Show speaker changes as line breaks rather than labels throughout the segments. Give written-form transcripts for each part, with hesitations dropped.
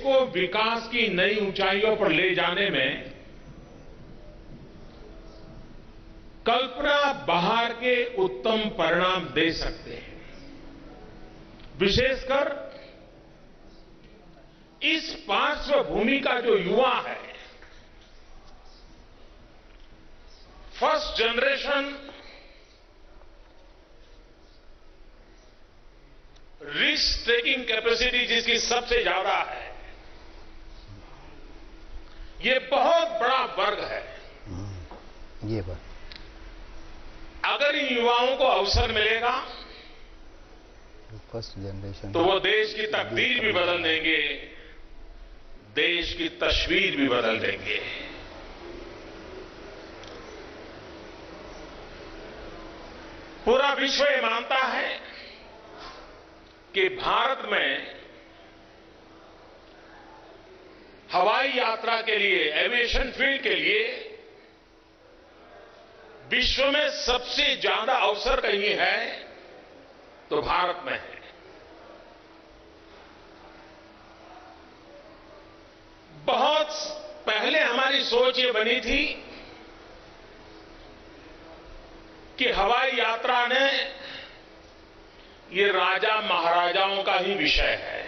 को विकास की नई ऊंचाइयों पर ले जाने में कल्पना बाहर के उत्तम परिणाम दे सकते हैं। विशेषकर इस पार्श्वभूमि का जो युवा है, first generation risk taking capacity जिसकी सबसे ज्यादा है, ये बहुत बड़ा वर्ग है।
ये बात
अगर इन युवाओं को अवसर मिलेगा
फर्स्ट जनरेशन
तो वो देश की तकदीर भी बदल देंगे, देश की तस्वीर भी बदल देंगे। पूरा विश्व ये मानता है कि भारत में हवाई यात्रा के लिए, एविएशन फील्ड के लिए विश्व में सबसे ज्यादा अवसर कहीं है तो भारत में है। बहुत पहले हमारी सोच ये बनी थी कि हवाई यात्रा ने ये राजा महाराजाओं का ही विषय है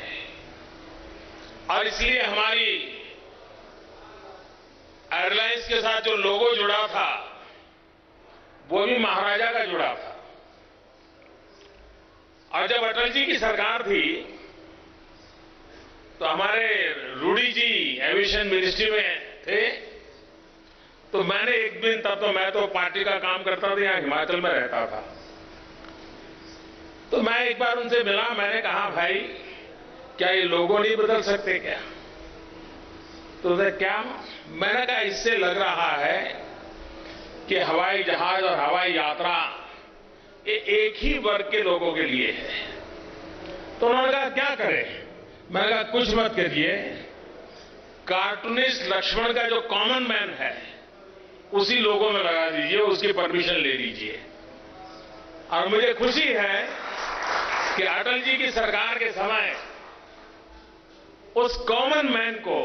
और इसलिए हमारी एयरलाइंस के साथ जो लोगो जुड़ा था वो भी महाराजा का जुड़ा था। और जब अटल जी की सरकार थी तो हमारे रूडी जी एविएशन मिनिस्ट्री में थे, तो मैंने एक दिन, तब तो मैं तो पार्टी का काम करता था, यहां हिमाचल में रहता था, तो मैं एक बार उनसे मिला। मैंने कहा, भाई क्या ये लोगो नहीं बदल सकते क्या? तो क्या? मैंने कहा, इससे लग रहा है कि हवाई जहाज और हवाई यात्रा ये एक ही वर्ग के लोगों के लिए है। तो उन्होंने कहा, क्या करें? मैंने कहा, कुछ मत करिए, कार्टूनिस्ट लक्ष्मण का जो कॉमन मैन है उसी लोगों में लगा दीजिए, उसकी परमिशन ले लीजिए। और मुझे खुशी है कि अटल जी की सरकार के समय उस कॉमन मैन को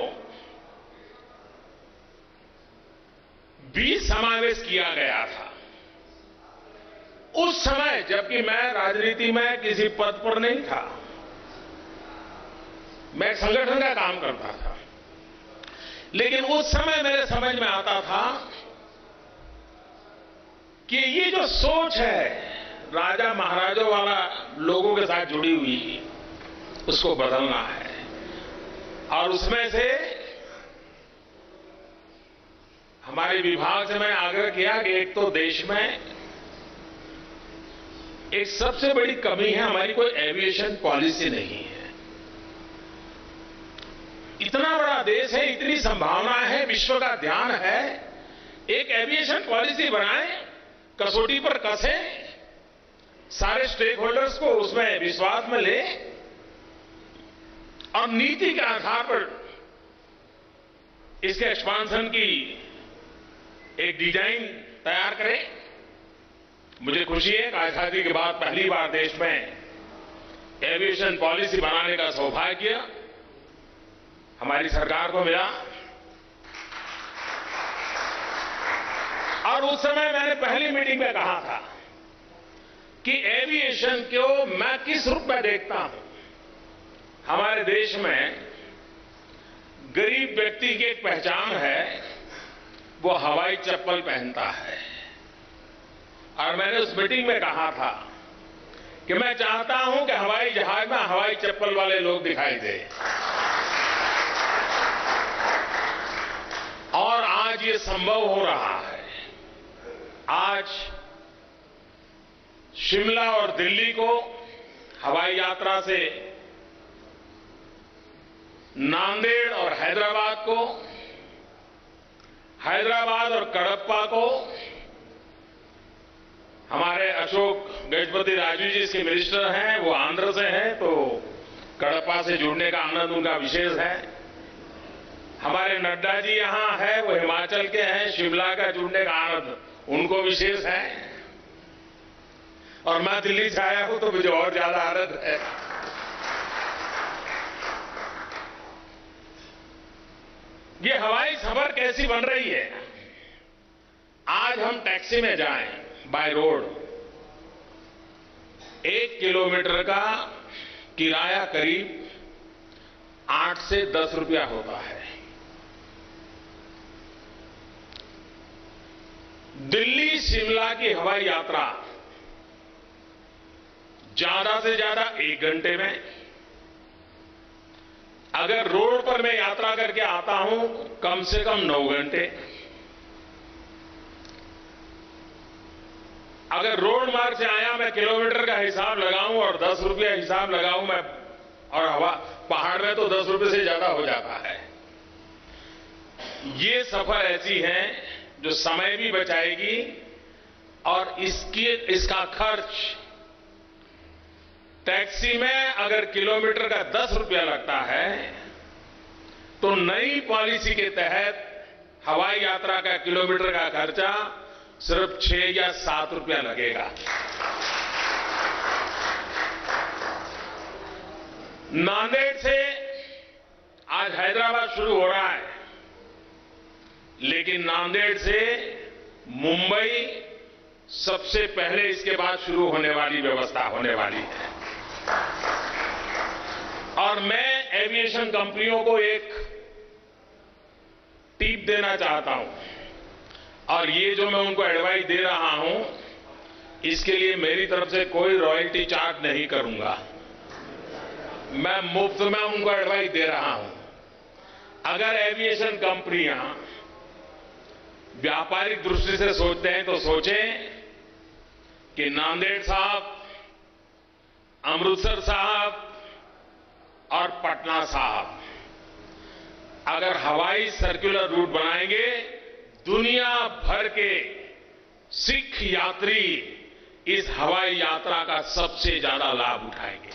भी समावेश किया गया था। उस समय, जबकि मैं राजनीति में किसी पद पर नहीं था, मैं संगठन का काम करता था, लेकिन उस समय मेरे समझ में आता था कि ये जो सोच है राजा महाराजों वाला लोगों के साथ जुड़ी हुई, उसको बदलना है। और उसमें से हमारे विभाग से मैंने आग्रह किया कि एक तो देश में एक सबसे बड़ी कमी है, हमारी कोई एविएशन पॉलिसी नहीं है। इतना बड़ा देश है, इतनी संभावना है, विश्व का ध्यान है, एक एविएशन पॉलिसी बनाएं, कसौटी पर कसें, सारे स्टेक होल्डर्स को उसमें विश्वास में ले और नीति के आधार पर इसके एक्सपांशन की एक डिजाइन तैयार करें। मुझे खुशी है कि आजादी के बाद पहली बार देश में एविएशन पॉलिसी बनाने का सौभाग्य हमारी सरकार को मिला। और उस समय मैंने पहली मीटिंग में कहा था कि एविएशन को मैं किस रूप में देखता हूं। हमारे देश में गरीब व्यक्ति की एक पहचान है, वो हवाई चप्पल पहनता है। और मैंने उस मीटिंग में कहा था कि मैं चाहता हूं कि हवाई जहाज में हवाई चप्पल वाले लोग दिखाई दे। और आज ये संभव हो रहा है। आज शिमला और दिल्ली को हवाई यात्रा से, नांदेड़ और हैदराबाद को, हैदराबाद और कडप्पा को, हमारे अशोक गजपति राजू जी इसके मिनिस्टर हैं, वो आंध्र से हैं, तो कडप्पा से जुड़ने का आनंद उनका विशेष है। हमारे नड्डा जी यहां है, वो हिमाचल के हैं, शिमला का जुड़ने का आनंद उनको विशेष है। और मैं दिल्ली से आया हूं तो मुझे और ज्यादा आनंद है। ये हवाई सफर कैसी बन रही है। आज हम टैक्सी में जाएं बाय रोड, 1 किलोमीटर का किराया करीब 8 से 10 रुपया होता है। दिल्ली शिमला की हवाई यात्रा ज्यादा से ज्यादा 1 घंटे में, अगर रोड पर मैं यात्रा करके आता हूं कम से कम 9 घंटे। अगर रोड मार्ग से आया मैं किलोमीटर का हिसाब लगाऊं और 10 रुपया हिसाब लगाऊं मैं, और हवा पहाड़ में तो 10 रुपये से ज्यादा हो जाता है। ये सफर ऐसी है जो समय भी बचाएगी और इसका खर्च टैक्सी में अगर किलोमीटर का 10 रुपया लगता है तो नई पॉलिसी के तहत हवाई यात्रा का किलोमीटर का खर्चा सिर्फ 6 या 7 रुपया लगेगा। नांदेड़ से आज हैदराबाद शुरू हो रहा है, लेकिन नांदेड़ से मुंबई सबसे पहले इसके बाद शुरू होने वाली व्यवस्था होने वाली है। और मैं एविएशन कंपनियों को एक टिप देना चाहता हूं, और ये जो मैं उनको एडवाइस दे रहा हूं इसके लिए मेरी तरफ से कोई रॉयल्टी चार्ज नहीं करूंगा, मैं मुफ्त में उनको एडवाइस दे रहा हूं। अगर एविएशन कंपनियां व्यापारिक दृष्टि से सोचते हैं तो सोचें कि नांदेड़ साहब, अमृतसर साहब और पटना साहब अगर हवाई सर्कुलर रूट बनाएंगे, दुनिया भर के सिख यात्री इस हवाई यात्रा का सबसे ज्यादा लाभ उठाएंगे।